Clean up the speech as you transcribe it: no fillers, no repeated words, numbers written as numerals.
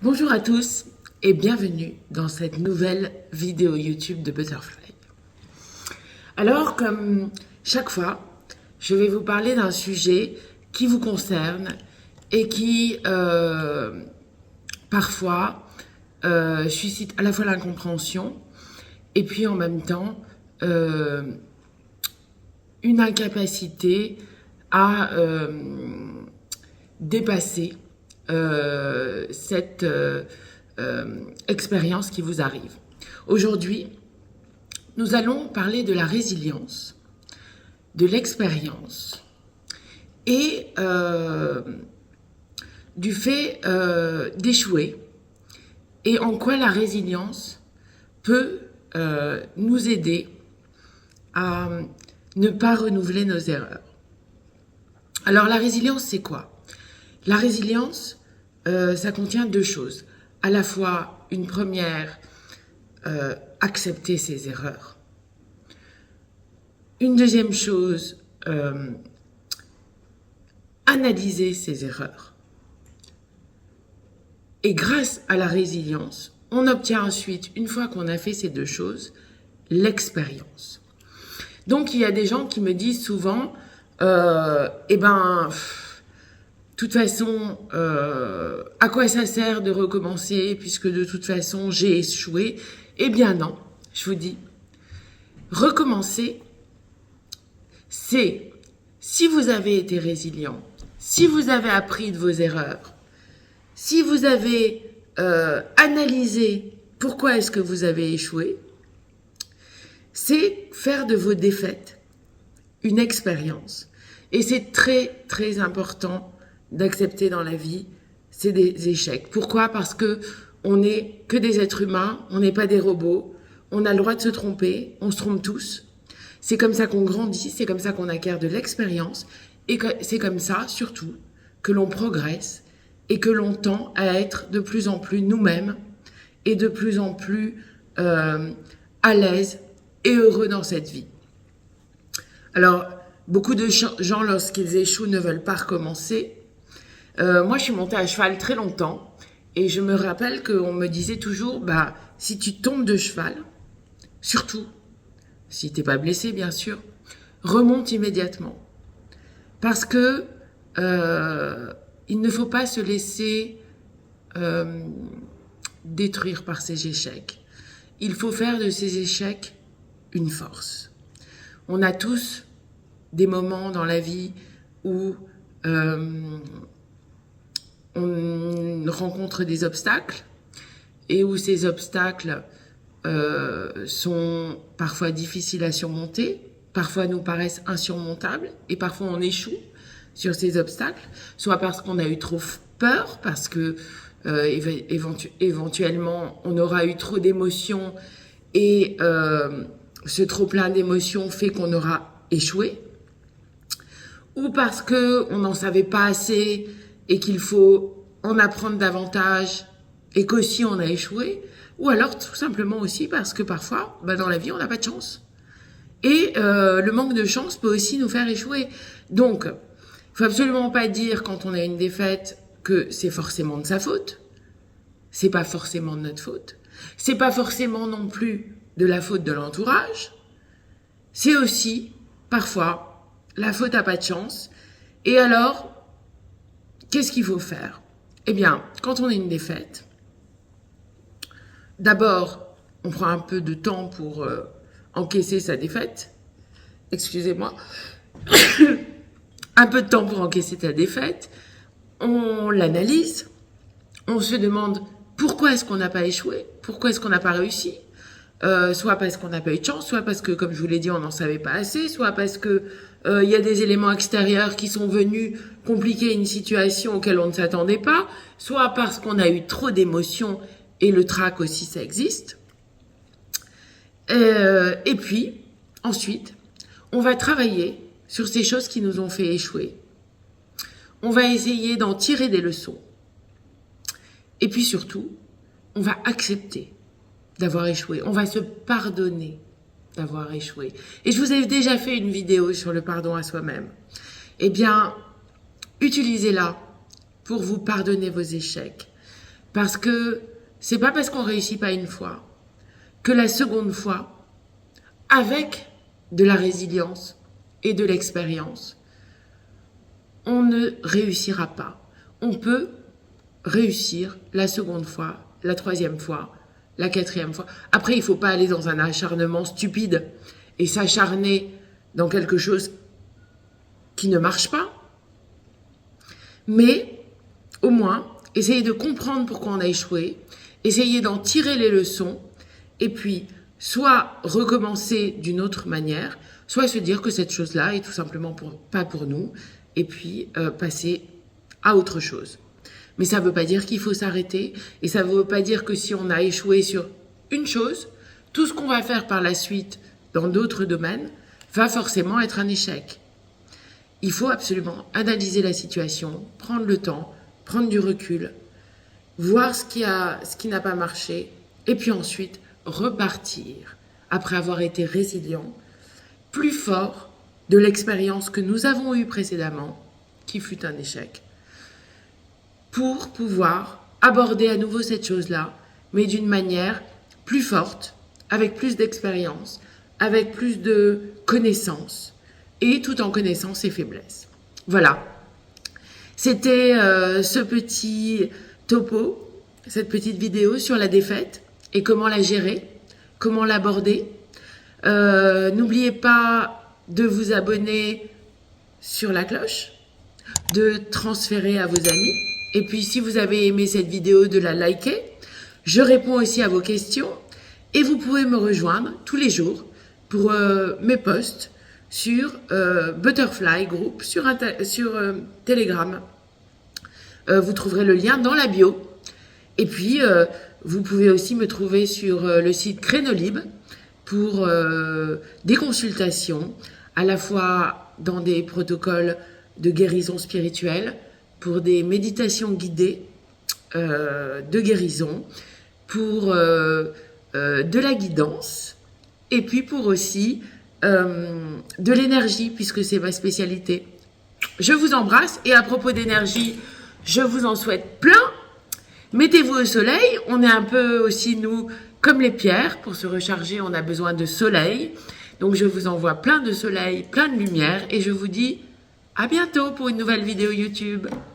Bonjour à tous et bienvenue dans cette nouvelle vidéo YouTube de Butterfly. Alors, comme chaque fois, je vais vous parler d'un sujet qui vous concerne et qui, parfois, suscite à la fois l'incompréhension et puis en même temps, une incapacité à dépasser cette expérience qui vous arrive. Aujourd'hui, nous allons parler de la résilience, de l'expérience et du fait d'échouer et en quoi la résilience peut nous aider à ne pas renouveler nos erreurs. Alors la résilience, c'est quoi ? La résilience, ça contient deux choses. À la fois, une première, accepter ses erreurs. Une deuxième chose, analyser ses erreurs. Et grâce à la résilience, on obtient ensuite, une fois qu'on a fait ces deux choses, l'expérience. Donc, il y a des gens qui me disent souvent, de toute façon, à quoi ça sert de recommencer puisque de toute façon j'ai échoué? Eh bien non, je vous dis, recommencer, c'est si vous avez été résilient, si vous avez appris de vos erreurs, si vous avez analysé pourquoi est-ce que vous avez échoué, c'est faire de vos défaites une expérience. Et c'est très, très important d'accepter dans la vie, c'est des échecs. Pourquoi ? Parce que on n'est que des êtres humains, on n'est pas des robots, on a le droit de se tromper, on se trompe tous. C'est comme ça qu'on grandit, c'est comme ça qu'on acquiert de l'expérience, et c'est comme ça, surtout, que l'on progresse et que l'on tend à être de plus en plus nous-mêmes et de plus en plus à l'aise et heureux dans cette vie. Alors, beaucoup de gens, lorsqu'ils échouent, ne veulent pas recommencer. Moi, je suis montée à cheval très longtemps et je me rappelle qu'on me disait toujours, si tu tombes de cheval, surtout, si t'es pas blessé, bien sûr, remonte immédiatement. Parce que il ne faut pas se laisser détruire par ces échecs. Il faut faire de ces échecs une force. On a tous des moments dans la vie où on rencontre des obstacles et où ces obstacles sont parfois difficiles à surmonter, parfois nous paraissent insurmontables et parfois on échoue sur ces obstacles, soit parce qu'on a eu trop peur, parce que éventuellement on aura eu trop d'émotions et ce trop plein d'émotions fait qu'on aura échoué, ou parce qu'on n'en savait pas assez et qu'il faut en apprendre davantage et qu'aussi on a échoué, ou alors tout simplement aussi parce que parfois, dans la vie, on n'a pas de chance. Et le manque de chance peut aussi nous faire échouer. Donc, il faut absolument pas dire quand on a une défaite que c'est forcément de sa faute. C'est pas forcément de notre faute. C'est pas forcément non plus de la faute de l'entourage. C'est aussi, parfois, la faute à pas de chance. Et alors, qu'est-ce qu'il faut faire ? Eh bien, quand on a une défaite, d'abord, on prend un peu de temps pour encaisser sa défaite. Excusez-moi. Un peu de temps pour encaisser ta défaite. On l'analyse. On se demande pourquoi est-ce qu'on n'a pas échoué ? Pourquoi est-ce qu'on n'a pas réussi ? Soit parce qu'on n'a pas eu de chance, soit parce que, comme je vous l'ai dit, on n'en savait pas assez, soit parce que y a des éléments extérieurs qui sont venus compliquer une situation auquel on ne s'attendait pas, soit parce qu'on a eu trop d'émotions et le trac aussi, ça existe. Et puis, ensuite, on va travailler sur ces choses qui nous ont fait échouer. On va essayer d'en tirer des leçons. Et puis surtout, on va accepter d'avoir échoué. On va se pardonner d'avoir échoué. Et je vous ai déjà fait une vidéo sur le pardon à soi-même. Eh bien, utilisez-la pour vous pardonner vos échecs. Parce que c'est pas parce qu'on réussit pas une fois que la seconde fois, avec de la résilience et de l'expérience, on ne réussira pas. On peut réussir la seconde fois, la troisième fois, la quatrième fois. Après, il faut pas aller dans un acharnement stupide et s'acharner dans quelque chose qui ne marche pas. Mais, au moins, essayer de comprendre pourquoi on a échoué, essayer d'en tirer les leçons, et puis, soit recommencer d'une autre manière, soit se dire que cette chose-là est tout simplement pas pour nous, et puis passer à autre chose. Mais ça ne veut pas dire qu'il faut s'arrêter, et ça ne veut pas dire que si on a échoué sur une chose, tout ce qu'on va faire par la suite dans d'autres domaines va forcément être un échec. Il faut absolument analyser la situation, prendre le temps, prendre du recul, voir ce qui n'a pas marché, et puis ensuite repartir, après avoir été résilient, plus fort de l'expérience que nous avons eue précédemment, qui fut un échec, pour pouvoir aborder à nouveau cette chose-là, mais d'une manière plus forte, avec plus d'expérience, avec plus de connaissances, et tout en connaissant ses faiblesses. Voilà. C'était ce petit topo, cette petite vidéo sur la défaite et comment la gérer, comment l'aborder. N'oubliez pas de vous abonner sur la cloche, de transférer à vos amis. Et puis, si vous avez aimé cette vidéo, de la liker. Je réponds aussi à vos questions. Et vous pouvez me rejoindre tous les jours pour mes posts sur Butterfly Group, sur Telegram. Vous trouverez le lien dans la bio. Et puis, vous pouvez aussi me trouver sur le site Crénolib pour des consultations, à la fois dans des protocoles de guérison spirituelle, pour des méditations guidées de guérison, pour de la guidance, et puis pour aussi de l'énergie, puisque c'est ma spécialité. Je vous embrasse, et à propos d'énergie, je vous en souhaite plein. Mettez-vous au soleil, on est un peu aussi, nous, comme les pierres, pour se recharger, on a besoin de soleil. Donc je vous envoie plein de soleil, plein de lumière, et je vous dis à bientôt pour une nouvelle vidéo YouTube.